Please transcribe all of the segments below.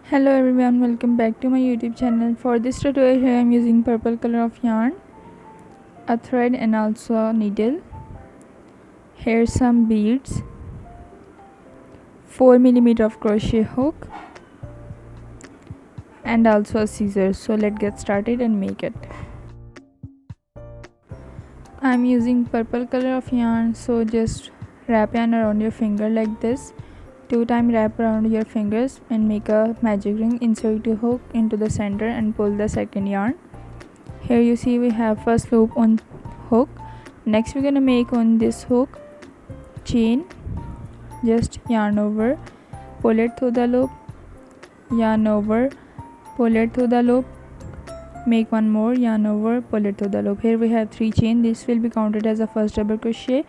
Hello everyone, welcome back to my YouTube channel. For this tutorial here I am using purple color of yarn, a thread and also a needle. Here some beads, 4mm of crochet hook and also a scissors. So let's get started and make it. I am using purple color of yarn, so just wrap yarn around your finger like this. 2 times wrap around your fingers and make a magic ring. Insert your hook into the center and pull the second yarn. Here you see we have first loop on hook. Next we're gonna make on this hook chain. Just yarn over, pull it through the loop, yarn over, pull it through the loop, make one more, yarn over, pull it through the loop. Here we have 3 chain. This will be counted as a first double crochet.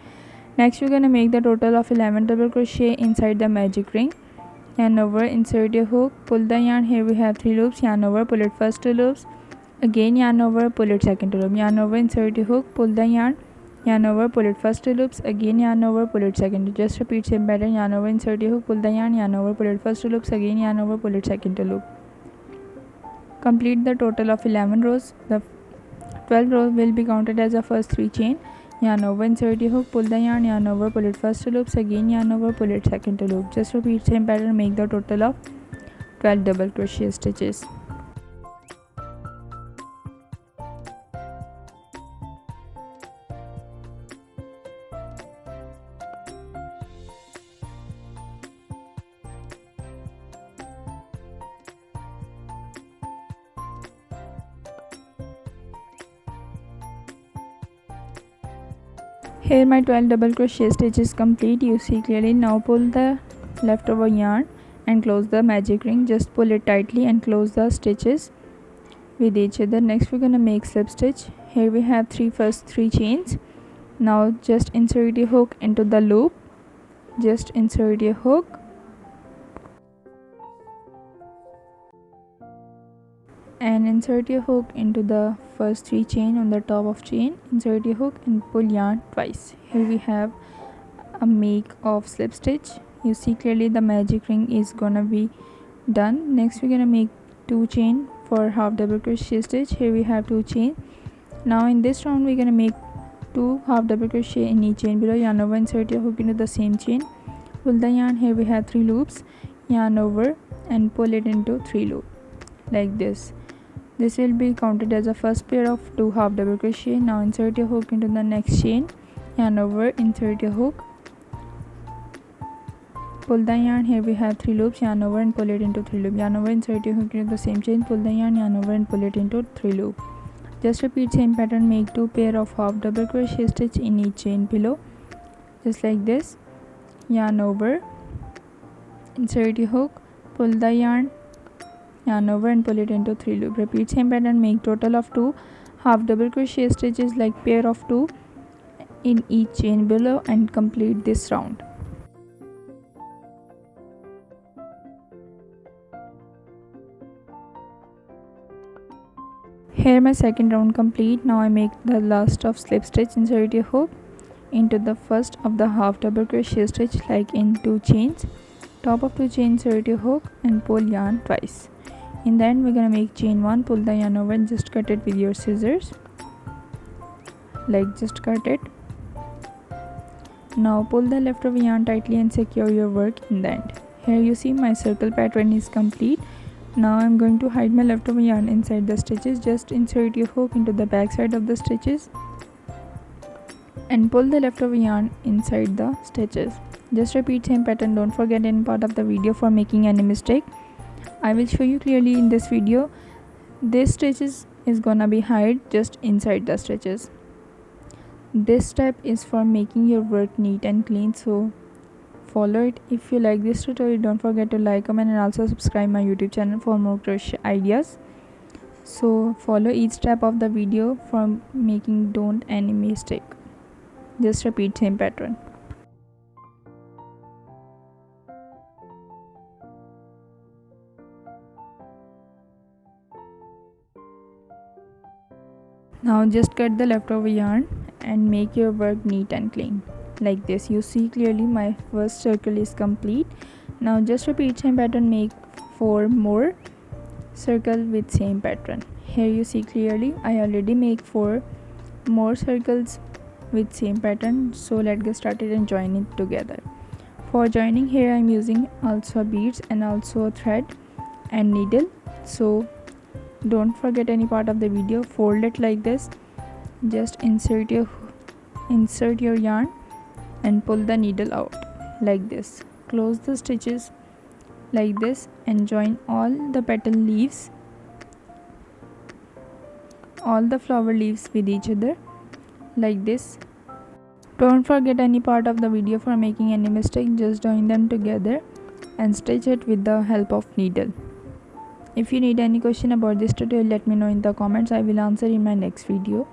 Next we're gonna make the total of 11 double crochet inside the magic ring. Yarn over, insert your hook, pull the yarn. Here we have 3 loops. Yarn over, pull it first 2 loops, again yarn over, pull it second 2 loop, yarn over, insert your hook, pull the yarn over, pull it first 2 loops, again yarn over, pull it second 2. Just repeat same pattern. Yarn over, insert your hook, pull the yarn over, pull it first 2 loops, again yarn over, pull it second 2 loop. Complete the total of 11 rows. The 12 rows will be counted as the first 3 chain. Yarn over, insert your hook, pull the yarn over, pull it first 2 loops, again yarn over, pull it second 2 loop. Just repeat same pattern. Make the total of 12 double crochet stitches. Here my 12 double crochet stitch is complete. You see clearly. Now pull the leftover yarn and close the magic ring. Just pull it tightly and close the stitches with each other. Next we're gonna make slip stitch. Here we have first 3 chains. Now just insert your hook into the loop. Just insert your hook and insert your hook into the first 3 chain on the top of chain. Insert your hook and pull yarn twice. Here we have a make of slip stitch. You see clearly the magic ring is gonna be done. Next we're gonna make 2 chain for half double crochet stitch. Here we have 2 chain. Now in this round we're gonna make 2 half double crochet in each chain below. Yarn over, insert your hook into the same chain, pull the yarn. Here we have 3 loops, yarn over and pull it into 3 loops like this. This will be counted as the first pair of 2 half double crochet. Now insert your hook into the next chain, yarn over, insert your hook, pull the yarn. Here we have 3 loops, yarn over and pull it into 3 loops. Yarn over, insert your hook into the same chain, pull the yarn over and pull it into 3 loops. Just repeat same pattern. Make 2 pair of half double crochet stitch in each chain below, just like this. Yarn over, insert your hook, pull the yarn over and pull it into 3 loops. Repeat same pattern. Make total of 2 half double crochet stitches like pair of 2 in each chain below and complete this round. Here my second round complete. Now I make the last of slip stitch. Insert your hook into the first of the half double crochet stitch like in 2 chains. Top of 2 chains, insert your hook and pull yarn twice. In the end we're gonna make chain 1, pull the yarn over and just cut it with your scissors, like just cut it. Now pull the leftover yarn tightly and secure your work in the end. Here you see my circle pattern is complete. Now I'm going to hide my leftover yarn inside the stitches. Just insert your hook into the back side of the stitches and pull the leftover yarn inside the stitches. Just repeat same pattern. Don't forget any part of the video for making any mistake. I will show you clearly in this video. This stitches is gonna be hide just inside the stitches. This step is for making your work neat and clean, so follow it. If you like this tutorial, don't forget to like, comment and also subscribe my YouTube channel for more crochet ideas. So follow each step of the video for making don't any mistake. Just repeat same pattern. Now just cut the leftover yarn and make your work neat and clean like this. You see clearly my first circle is complete. Now just repeat same pattern. Make 4 more circles with same pattern. Here you see clearly I already make 4 more circles with same pattern. So let's get started and join it together. For joining, here I'm using also beads and also thread and needle. So don't forget any part of the video, fold it like this, just insert your yarn and pull the needle out like this. Close the stitches like this and join all the petal leaves, all the flower leaves with each other like this. Don't forget any part of the video. For making any mistake, just join them together and stitch it with the help of needle. If you need any question about this tutorial, let me know in the comments. I will answer in my next video.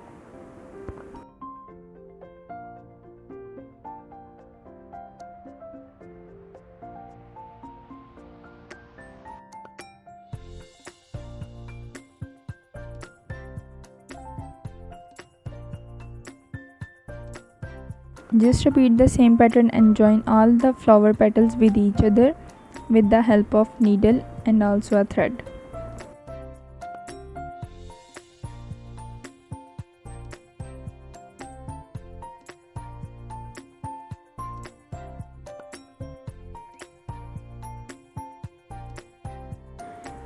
Just repeat the same pattern and join all the flower petals with each other with the help of needle and also a thread.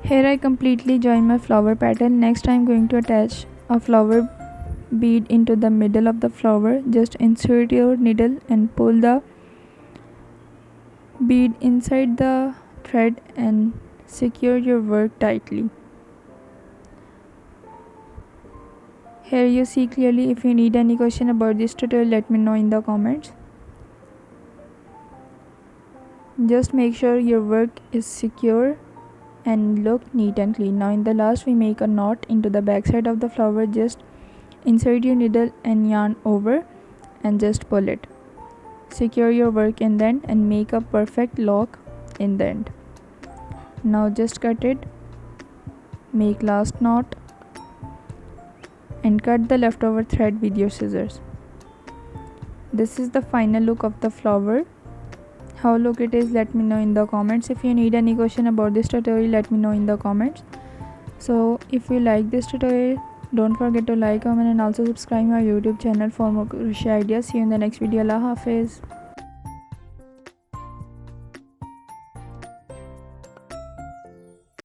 Here I completely join my flower petal. Next I am going to attach a flower bead into the middle of the flower. Just insert your needle and pull the bead inside the thread and secure your work tightly. Here you see clearly. If you need any question about this tutorial, let me know in the comments. Just make sure your work is secure and look neat and clean. Now in the last we make a knot into the back side of the flower. Just insert your needle and yarn over and just pull it. Secure your work in the end and make a perfect lock in the end. Now just cut it, make last knot and cut the leftover thread with your scissors. This is the final look of the flower. How look it is, let me know in the comments. If you need any question about this tutorial, let me know in the comments. So if you like this tutorial, don't forget to like, comment and also subscribe my YouTube channel for more crochet ideas. See you in the next video. Allah Hafiz.